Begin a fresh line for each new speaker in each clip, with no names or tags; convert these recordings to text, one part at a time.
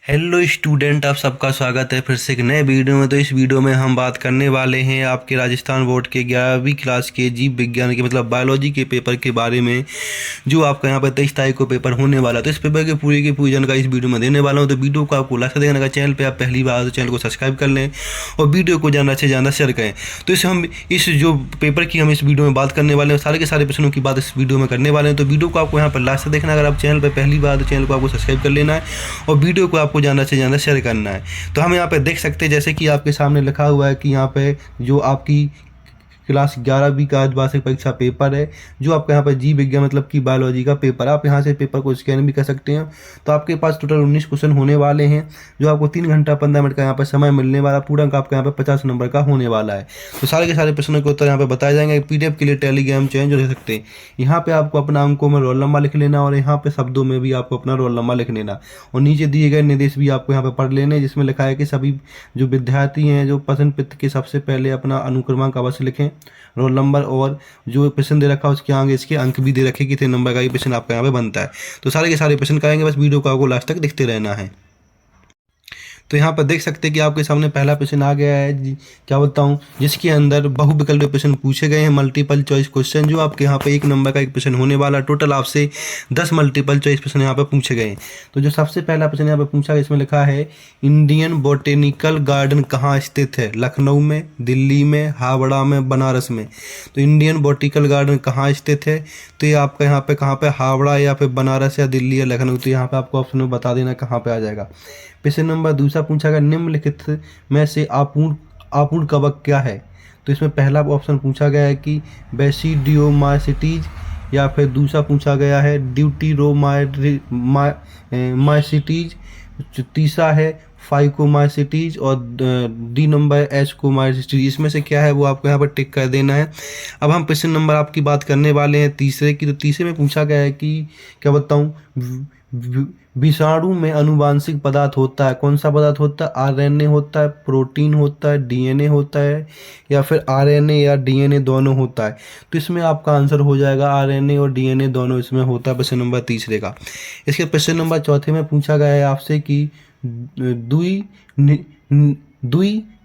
Hello student, आप सबका स्वागत है फिर से एक नए वीडियो में। तो इस वीडियो में हम बात करने वाले हैं आपके राजस्थान बोर्ड के 11वीं क्लास के जीव विज्ञान के मतलब बायोलॉजी के पेपर के बारे में, जो आपका यहाँ पर 23 तारीख को पेपर होने वाला है। तो इस पेपर की पूरी जानकारी इस वीडियो में देने वाला हूँ। तो वीडियो को आपको लास्ट तक देखना, अगर चैनल पर आप पहली बार तो चैनल को सब्सक्राइब कर लें और वीडियो को ज़्यादा से ज़्यादा शेयर करें। तो इस जो पेपर की हम इस वीडियो में बात करने वाले हैं, सारे के सारे प्रश्नों की बात इस वीडियो में करने वाले हैं। तो वीडियो को आपको यहाँ पर लास्ट तक देखना, अगर आप चैनल पर पहली बार तो चैनल को आपको सब्सक्राइब कर लेना है और वीडियो को आपको ज़्यादा से ज़्यादा शेयर करना है। तो हम यहाँ पे देख सकते हैं, जैसे कि आपके सामने लिखा हुआ है कि यहाँ पे जो आपकी क्लास 11वीं का वार्षिक परीक्षा पेपर है, जो आपका यहाँ पर जीव विज्ञान मतलब कि बायोलॉजी का पेपर, आप यहाँ से पेपर को स्कैन भी कर सकते हैं। तो आपके पास टोटल 19 क्वेश्चन होने वाले हैं, जो आपको 3 घंटा 15 मिनट का यहाँ पर समय मिलने वाला। पूरा का आपका यहाँ पर 50 नंबर का होने वाला है। तो सारे के सारे प्रश्नों के उत्तर यहाँ पर बताए जाएंगे। PDF के लिए टेलीग्राम चैनल जो रह सकते हैं, यहाँ पे आपको अपना अंकों में रोल नंबर लिख लेना और यहाँ पे शब्दों में भी आपको अपना रोल नंबर लिख लेना और नीचे दिए गए निर्देश भी आपको यहाँ पे पढ़ लेने, जिसमें लिखा है कि सभी जो विद्यार्थी हैं जो प्रश्न पत्र के सबसे पहले अपना अनुक्रमांक अवश्य लिखें, रोल नंबर और जो प्रश्न दे रखा है उसके आगे इसके अंक भी दे रखे कितने नंबर का ये प्रश्न आपका यहाँ पे बनता है। तो सारे के सारे प्रश्न करेंगे, बस वीडियो को आपको लास्ट तक देखते रहना है। तो यहाँ पर देख सकते हैं कि आपके सामने पहला प्रश्न आ गया है, क्या बताऊँ, जिसके अंदर बहुविकल्पीय प्रश्न पूछे गए हैं, मल्टीपल चॉइस क्वेश्चन, जो आपके यहाँ पे 1 नंबर का एक प्रश्न होने वाला। टोटल आपसे 10 मल्टीपल चॉइस प्रश्न यहाँ पे पूछे गए हैं। तो जो सबसे पहला प्रश्न यहाँ पे पूछा गया, इसमें लिखा है इंडियन बोटेनिकल गार्डन कहाँ स्थित है? लखनऊ में, दिल्ली में, हावड़ा में, बनारस में। तो इंडियन बोटेनिकल गार्डन कहाँ स्थित है? तो ये आपका यहाँ पे कहाँ पे, हावड़ा या फिर बनारस या दिल्ली या लखनऊ। तो यहाँ पे आपको ऑप्शन में बता देना कहाँ पे आ जाएगा। प्रश्न नंबर दूसरा पूछा गया, निम्नलिखित में से आपूर्ण कवक क्या है? तो इसमें पहला ऑप्शन पूछा गया है कि बेसिडियोमाइसिटीज, या फिर दूसरा पूछा गया है ड्यूटीरोमाइसिटीज, तीसरा है फाइकोमाइसिटीज और डी नंबर एस्कोमाइसिटीज। इसमें से क्या है वो आपको यहाँ पर टिक कर देना है। अब हम प्रश्न नंबर आपकी बात करने वाले हैं तीसरे की। तो तीसरे में पूछा गया है कि क्या बताऊँ, विषाणु में अनुवांशिक पदार्थ होता है, कौन सा पदार्थ होता है? RNA होता है, प्रोटीन होता है, DNA होता है, या फिर RNA या DNA दोनों होता है। तो इसमें आपका आंसर हो जाएगा RNA और DNA दोनों इसमें होता है, प्रश्न नंबर तीसरे का। इसके प्रश्न नंबर चौथे में पूछा गया है आपसे कि द्वि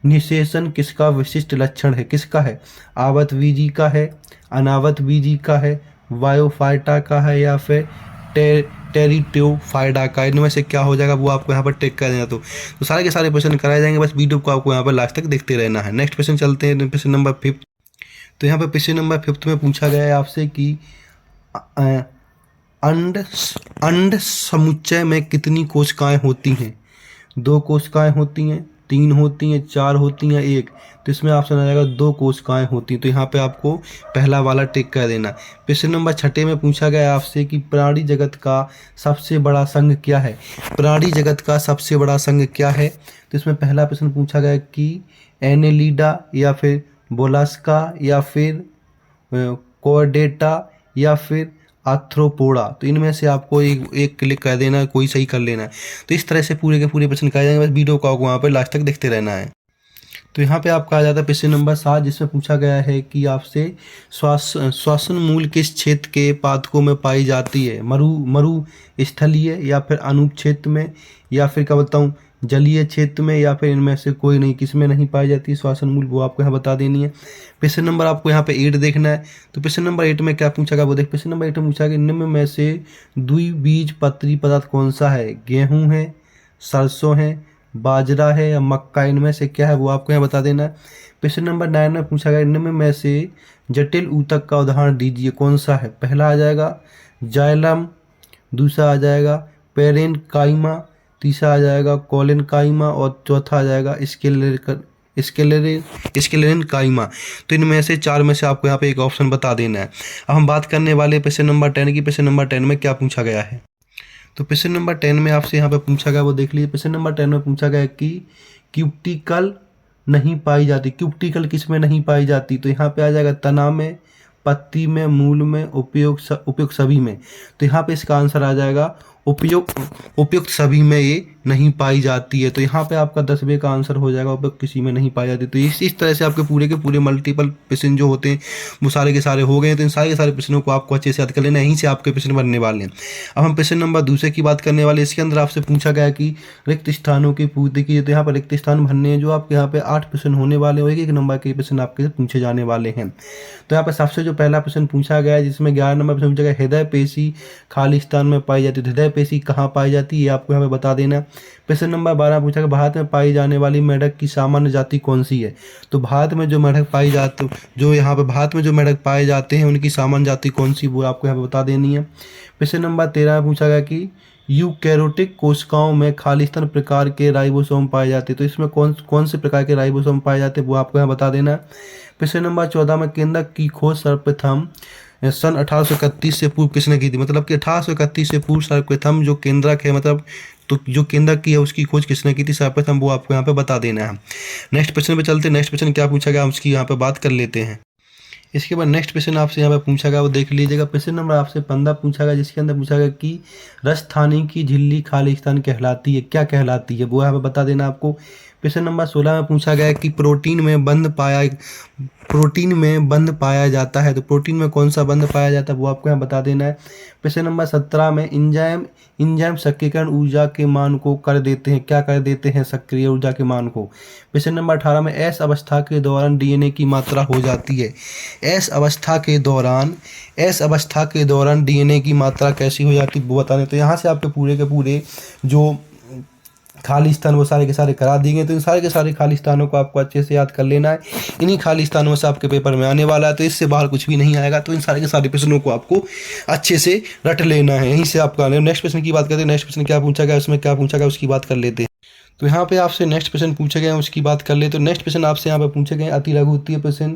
निषेचन किसका विशिष्ट लक्षण है? किसका है? आवतबीजी का है, अनावतबीजी का है, वायोफाइटा का है, या फिर टेरिटोफाइडा का। इनमें से क्या हो जाएगा वो आपको यहाँ पर टिक कर देना। तो सारे के सारे प्रश्न कराए जाएंगे, बस वीडियो को आपको यहाँ पर लास्ट तक देखते रहना है। नेक्स्ट क्वेश्चन चलते हैं, प्रश्न नंबर 5। तो यहाँ पर प्रश्न नंबर 5 में पूछा गया है आपसे कि अंड समुच्चय में कितनी कोशिकाएं होती हैं? 2 कोशिकाएं होती हैं, 3 होती हैं, 4 होती हैं, 1। तो इसमें ऑप्शन आ जाएगा 2 कोशिकाएं होती हैं। तो यहाँ पे आपको पहला वाला टिक कर देना। प्रश्न नंबर 6 में पूछा गया आपसे कि प्राणी जगत का सबसे बड़ा संघ क्या है? प्राणी जगत का सबसे बड़ा संघ क्या है? तो इसमें पहला प्रश्न पूछा गया कि एनेलिडा, या फिर बोलास्का, या फिर कोर्डेटा, या फिर आर्थ्रोपोडा। तो इनमें से आपको एक क्लिक कर देना है, कोई सही कर लेना है। तो इस तरह से पूरे के पूरे प्रश्न कराए जाएंगे, बस वीडियो को आपको वहाँ पर लास्ट तक देखते रहना है। तो यहाँ पे आपका आ जाता है प्रश्न नंबर 7, जिसमें पूछा गया है कि आपसे श्वसन मूल किस क्षेत्र के पादपों में पाई जाती है? मरु स्थलीय, या फिर अनूप क्षेत्र में, या फिर क्या बताऊँ जलीय क्षेत्र में, या फिर इनमें से कोई नहीं, किस में नहीं पाई जाती श्वसन मूल, वो आपको यहाँ बता देनी है। प्रश्न नंबर आपको यहाँ पे 8 देखना है। तो प्रश्न नंबर 8 में क्या पूछा गया वो देख। प्रश्न नंबर 8 में पूछा गया निम्न में से द्विबीजपत्री पदार्थ कौन सा है? गेहूँ है, सरसों है, बाजरा है, या मक्का। इनमें से क्या है वो आपको यहाँ बता देना है। प्रश्न नंबर 9 में पूछा गया निम्न में से जटिल ऊतक का उदाहरण दीजिए, कौन सा है? पहला आ जाएगा जाइलम, दूसरा आ जाएगा पेरेन्काइमा, तीसरा आ जाएगा कोलेनकाइमा और चौथा आ जाएगा स्क्लेरेन्काइमा। तो इनमें से 4 में से आपको यहाँ पे एक ऑप्शन बता देना है। अब हम बात करने वाले प्रश्न नंबर 10 की। प्रश्न नंबर 10 में क्या पूछा गया है? तो प्रश्न नंबर 10 में आपसे यहाँ पे पूछा गया वो देख लीजिए। प्रश्न नंबर 10 में पूछा गया कि क्यूटिकल नहीं पाई जाती। क्यूटिकल किस में नहीं पाई जाती? तो यहाँ पे आ जाएगा तना में, पत्ती में, मूल में, उपयुक्त सभी में। तो यहाँ पे इसका आंसर आ जाएगा उपयुक्त सभी में ये नहीं पाई जाती है। तो यहाँ पे आपका 10वें का आंसर हो जाएगा, और किसी में नहीं पाई जाती। तो इस तरह से आपके पूरे के पूरे मल्टीपल प्रश्न जो होते हैं वो सारे के सारे हो गए हैं। तो इन सारे के सारे प्रश्नों को आपको अच्छे से याद कर लेना, यहीं से आपके प्रश्न बनने वाले हैं। अब हम प्रश्न नंबर दूसरे की बात करने वाले। इसके अंदर आपसे पूछा गया कि रिक्त स्थानों की पूर्ति की। तो यहाँ पर रिक्त स्थान भरने हैं, जो आपके यहाँ पे 8 प्रश्न होने वाले हैं, एक नंबर के प्रश्न आपके पूछे जाने वाले हैं। तो यहाँ पर सबसे जो पहला प्रश्न पूछा गया है, जिसमें 11 नंबर प्रश्न पूछा गया, हृदय पेशी खाली स्थान में पाई जाती है। हृदय पेशी कहाँ पाई जाती है ये आपको यहाँ पे बता देना। प्रश्न नंबर 12 पूछा गया, भारत में पाई जाने वाली मेंढक की सामान्य जाति कौन सी है। तो भारत में जो मेंढक पाई जाती, जो यहाँ पे भारत में जो मेंढक पाए जाते हैं उनकी सामान्य जाति कौन सी, वो आपको यहाँ पे बता देनी है। प्रश्न नंबर 13 पूछा गया कि यूकैरियोटिक कोशिकाओं में खालिस्तान प्रकार के राइबोसोम पाए जाते हैं। तो इसमें कौन कौन से प्रकार के राइबोसोम पाए जाते हैं वो आपको यहाँ बता देना है। प्रश्न नंबर 14 में केंद्रक की खोज सर्वप्रथम सन 1831 से पूर्व किसने की थी। मतलब कि 1831 से पूर्व सर्वप्रथम जो केंद्रक है, मतलब तो जो केंद्रक की है उसकी खोज किसने की थी सर्वप्रथम, वो आपको यहाँ पे बता देना है। नेक्स्ट प्रश्न पे चलते हैं। नेक्स्ट प्रश्न क्या पूछा गया उसकी यहाँ पे बात कर लेते हैं। इसके बाद नेक्स्ट प्रश्न आपसे यहाँ पे पूछा गया, वो देख लीजिएगा। प्रश्न नंबर आपसे 15 पूछा गया, जिसके अंदर पूछा गया कि राजस्थानी की झिल्ली खालिस्तान कहलाती है, क्या कहलाती है, वो यहाँ पे बता देना आपको। प्रश्न नंबर 16 में पूछा गया कि प्रोटीन में बंध पाया जाता है। तो प्रोटीन में कौन सा बंध पाया जाता है वो आपको यहाँ बता देना है। प्रश्न नंबर 17 में इंजाइम सक्रियकरण ऊर्जा के मान को कर देते हैं, क्या कर देते हैं, सक्रिय ऊर्जा के मान को। प्रश्न नंबर 18 में एस अवस्था के दौरान डीएनए की मात्रा हो जाती है। एस अवस्था के दौरान डीएनए की मात्रा कैसी हो जाती है वो बताने। तो यहाँ से आपके पूरे के पूरे जो खालिस्तान वो सारे के सारे करा दिए गए। तो इन सारे के सारे खालिस्तानों को आपको अच्छे से याद कर लेना है। इन्हीं खालिस्तानों से आपके पेपर में आने वाला है, तो इससे बाहर कुछ भी नहीं आएगा। तो इन सारे के सारे प्रश्नों को आपको अच्छे से रट लेना है, यहीं से आपका। नेक्स्ट प्रश्न की बात करते हैं। नेक्स्ट प्रश्न क्या पूछा गया, उसमें क्या पूछा गया उसकी बात कर लेते हैं। तो यहाँ पे आपसे नेक्स्ट प्रश्न पूछे गए हैं, उसकी बात कर ले। तो नेक्स्ट प्रश्न आपसे यहाँ पे पूछे गए अति लघु उत्तरीय प्रश्न,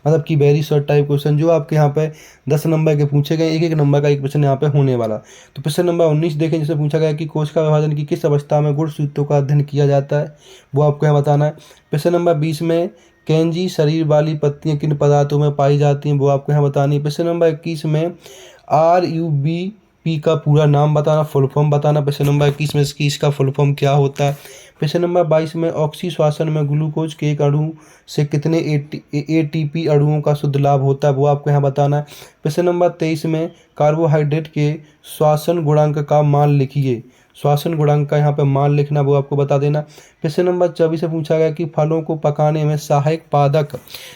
मतलब कि वेरी शॉर्ट टाइप क्वेश्चन, जो आपके यहाँ पे 10 नंबर के पूछे गए। एक नंबर का एक प्रश्न यहाँ पे होने वाला। तो प्रश्न नंबर 19 देखें, जिसमें पूछा गया कि कोशिका विभाजन की किस अवस्था में गुणसूत्रों का अध्ययन किया जाता है, वो आपको यहाँ बताना है। प्रश्न नंबर 20 में कैंजी शरीर वाली पत्तियाँ किन पदार्थों में पाई जाती हैं, वो आपको यहाँ बतानी है। प्रश्न नंबर 21 में RUBP का पूरा नाम बताना, फुल फॉर्म बताना। प्रश्न नंबर 21 में इसका फुल फॉर्म क्या होता है। प्रश्न नंबर 22 में ऑक्सी श्वसन में ग्लूकोज के एक अणु से कितने ATP अणुओं का शुद्ध लाभ होता है, वो आपको यहाँ बताना है। प्रश्न नंबर 23 में कार्बोहाइड्रेट के श्वसन गुणांक का मान लिखिए। श्वसन गुणांक का यहाँ पे मान लिखना, वो आपको बता देना। प्रश्न नंबर 24 से पूछा गया कि फलों को पकाने में सहायक पादक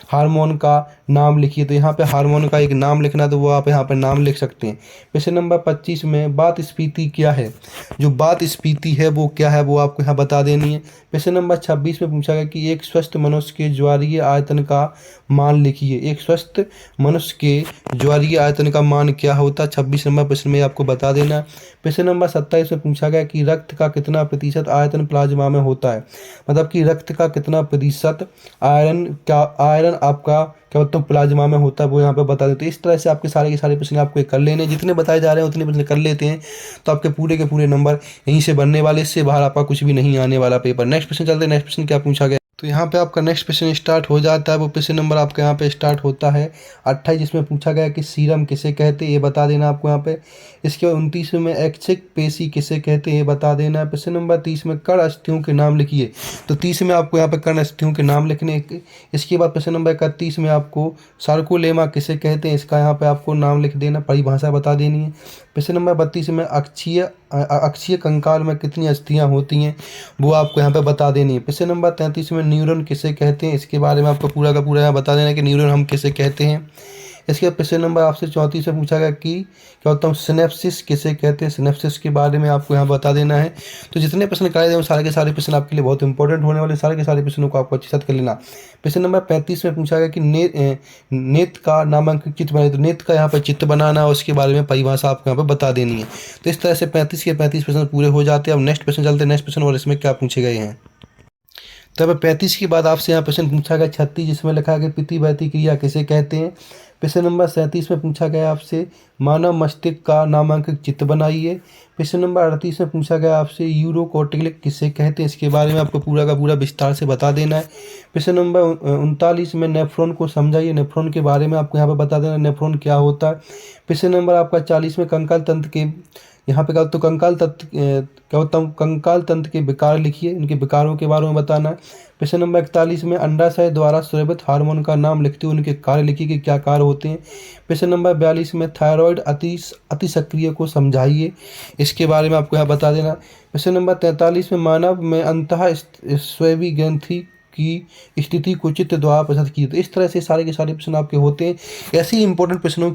हार्मोन का नाम लिखिए। तो यहाँ पे हार्मोन का एक नाम लिखना, तो वो आप यहाँ पे नाम लिख सकते हैं। प्रश्न नंबर 25 में वात स्फीति क्या है, जो वात स्फीति है वो क्या है, वो आपको यहाँ बता देनी है। प्रश्न नंबर 26 में पूछा गया कि एक स्वस्थ मनुष्य के ज्वारीय आयतन का मान लिखिए। एक स्वस्थ मनुष्य के ज्वारीय आयतन का मान क्या होता है, 26 नंबर प्रश्न में आपको बता देना। प्रश्न नंबर 27 में पूछा गया कि रक्त का कितना प्रतिशत आयतन प्लाज्मा में होता है, मतलब कि रक्त का कितना प्रतिशत आयरन आपका क्या होता है प्लाज्मा में होता है, वो यहाँ पे बता देते। इस तरह से आपके सारे के सारे प्रश्न आपको कर लेने, जितने बताए जा रहे हैं उतने प्रश्न कर लेते हैं, तो आपके पूरे के पूरे नंबर यहीं से बनने वाले। इससे बाहर आपका कुछ भी नहीं आने वाला पेपर। नेक्स्ट प्रश्न चलते हैं। नेक्स्ट प्रश्न क्या पूछा गया, तो यहाँ पे आपका नेक्स्ट प्रश्न स्टार्ट हो जाता है। वो प्रश्न नंबर आपका यहाँ पे स्टार्ट होता है 28, जिसमें पूछा गया कि सीरम किसे कहते हैं, ये बता देना आपको यहाँ पे। इसके बाद 29 में ऐच्छिक पेशी किसे कहते हैं, ये बता देना है। प्रश्न नंबर 30 में कर्ण अस्थियों के नाम लिखिए। तो 30 में आपको यहाँ पे कर्ण अस्थियों के नाम लिखने। इसके बाद प्रश्न नंबर 31 में आपको सार्कोलेमा किसे कहते हैं, इसका यहाँ पे आपको नाम लिख देना, परिभाषा बता देनी है। प्रश्न नंबर 32 में अक्षीय कंकाल में कितनी अस्थियां होती हैं, वो आपको यहाँ पे बता देनी है। प्रश्न नंबर 33 में न्यूरॉन किसे कहते हैं, इसके बारे में आपको पूरा का पूरा यहाँ बता देना है कि न्यूरॉन हम किसे कहते हैं। इसके बाद प्रश्न नंबर आपसे 34 में पूछा गया कि क्या होता है सिनेप्सिस किसे कहते हैं, सिनेप्सिस के बारे में आपको यहाँ बता देना है। तो जितने प्रश्न कराए जाए सारे के सारे प्रश्न आपके लिए बहुत इंपॉर्टेंट होने वाले, सारे के सारे प्रश्नों को आपको अच्छे से कर लेना। प्रश्न नंबर 35 में पूछा गया कि नेत का नामांकित चित्र बनाए। तो नेत का यहाँ पर चित्र बनाना और उसके बारे में परिभाषा आपको यहाँ पर बता देनी है। तो इस तरह से 35 के 35 प्रश्न पूरे हो जाते हैं। अब नेक्स्ट प्रश्न चलते हैं। नेक्स्ट प्रश्न और इसमें क्या पूछे गए हैं। तब 35 के बाद आपसे यहाँ प्रश्न पूछा गया 36, जिसमें लिखा है कि प्रतिवर्ती क्रिया किसे कहते हैं। प्रश्न नंबर 37 में पूछा गया आपसे मानव मस्तिष्क का नामांकित चित्र बनाइए। प्रश्न नंबर 38 में पूछा गया आपसे यूरोकोर्टिकल किसे कहते हैं, इसके बारे में आपको पूरा का पूरा विस्तार से बता देना है। प्रश्न नंबर 39 में नेफ्रॉन को समझाइए, नेफ्रॉन के बारे में आपको यहाँ पर बता देना नेफ्रॉन क्या होता है। प्रश्न नंबर आपका 40 में कंकाल तंत्र के यहाँ पे तो कंकाल तंत्र के विकार लिखिए, इनके विकारों के बारे में बताना है। प्रश्न नंबर 41 में अंडाशय द्वारा स्रावित हार्मोन का नाम लिखते हुए उनके कार्य लिखिए कि क्या कार्य होते हैं। प्रश्न नंबर 42 में थायराइड अति सक्रिय को समझाइए, इसके बारे में आपको यहाँ बता देना। प्रश्न नंबर 43 में मानव में अंतःस्रावी ग्रंथि की स्थिति को चित्र द्वारा प्रस्तुत की। तो इस तरह से सारे के सारे प्रश्न आपके होते हैं। ऐसे ही इंपॉर्टेंट प्रश्नों